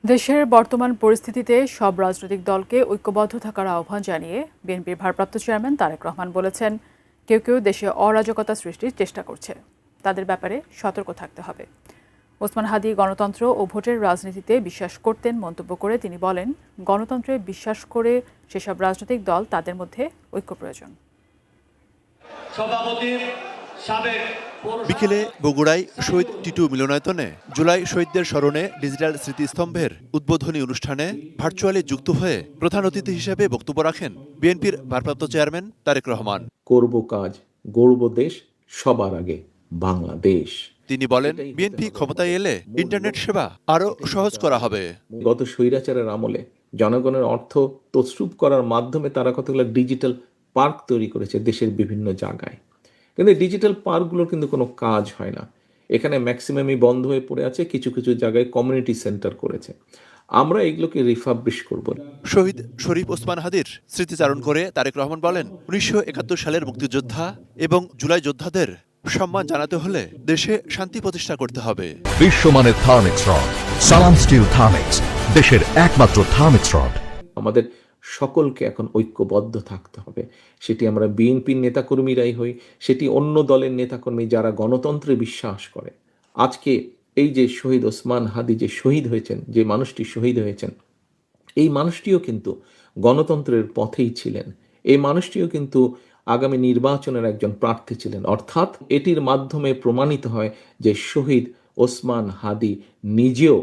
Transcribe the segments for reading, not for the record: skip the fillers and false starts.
দেশের বর্তমান পরিস্থিতিতে সব রাজনৈতিক দলকে ঐক্যবদ্ধ থাকার আহ্বান জানিয়ে বিএনপির ভারপ্রাপ্ত চেয়ারম্যান তারেক রহমান বলেছেন, কেউ কেউ দেশে অরাজকতা সৃষ্টির চেষ্টা করছে, তাদের ব্যাপারে সতর্ক থাকতে হবে। ওসমান হাদী গণতন্ত্র ও ভোটের রাজনীতিতে বিশ্বাস করতেন মন্তব্য করে তিনি বলেন, গণতন্ত্রে বিশ্বাস করে সেসব রাজনৈতিক দল তাদের মধ্যে ঐক্য প্রয়োজন। বিকেলে বগুড়ায় শহীদ টিটু মিলনায়তনে জুলাই শহীদদের স্মরণে ডিজিটাল স্মৃতিস্তম্ভের উদ্বোধনী অনুষ্ঠানে ভার্চুয়ালি যুক্ত হয়ে প্রধান অতিথি হিসেবে বক্তব্য রাখেন বিএনপির ভারপ্রাপ্ত চেয়ারম্যান তারেক রহমান। করব কাজ, গড়ব দেশ, সবার আগে বাংলাদেশ। তিনি বলেন, বিএনপি ক্ষমতায় এলে ইন্টারনেট সেবা আরও সহজ করা হবে। গত স্বৈরাচারের আমলে জনগণের অর্থ তছরূপ করার মাধ্যমে তারা কতগুলো ডিজিটাল পার্ক তৈরি করেছে দেশের বিভিন্ন জায়গায়, কিন্তু ডিজিটাল পার্কগুলোর কিন্তু কোনো কাজ হয় না। এখানে ম্যাক্সিমামই বন্ধ হয়ে পড়ে আছে, কিছু কিছু জায়গায় কমিউনিটি সেন্টার করেছে। আমরা এগুলোকে রিফাবলিশ করব। শহীদ শরীফ ওসমান হাদীর স্মৃতিচারণ করে তারেক রহমান বলেন, ১৯৭১ সালের মুক্তিযোদ্ধা এবং জুলাই যোদ্ধাদের সম্মান জানাতে হলে দেশে শান্তি প্রতিষ্ঠা করতে হবে। বিশ্বমানের থার্মিক্স রড, সালাম স্টিল থার্মিক্স, দেশের একমাত্র থার্মিক্স রড। আমাদের সকলকে এখন ঐক্যবদ্ধ থাকতে হবে, সেটি আমরা বিএনপির নেতাকর্মীরাই হই, সেটি অন্য দলের নেতাকর্মী যারা গণতন্ত্রে বিশ্বাস করে। আজকে এই যে শহীদ ওসমান হাদী যে শহীদ হয়েছেন, যে মানুষটি শহীদ হয়েছেন, এই মানুষটিও কিন্তু গণতন্ত্রের পথেই ছিলেন। এই মানুষটিও কিন্তু আগামী নির্বাচনের একজন প্রার্থী ছিলেন। অর্থাৎ এটির মাধ্যমে প্রমাণিত হয় যে শহীদ ওসমান হাদী নিজেও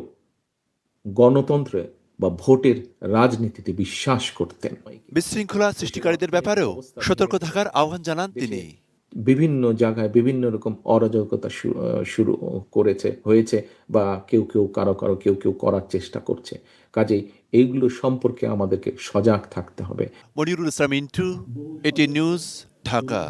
গণতন্ত্রে বা ভোটের রাজনীতিতে বিশ্বাস করতেন। বিশৃঙ্খলা সৃষ্টিকারীদের ব্যাপারেও সতর্ক থাকার আহ্বান জানান তিনি। বিভিন্ন জায়গায় বিভিন্ন রকম অরাজকতা শুরু হয়েছে বা কেউ কেউ করার চেষ্টা করছে। কাজেই এইগুলো সম্পর্কে আমাদেরকে সজাগ থাকতে হবে। মনিরুল ইসলাম ইন্টু, এটি নিউজ, ঢাকা।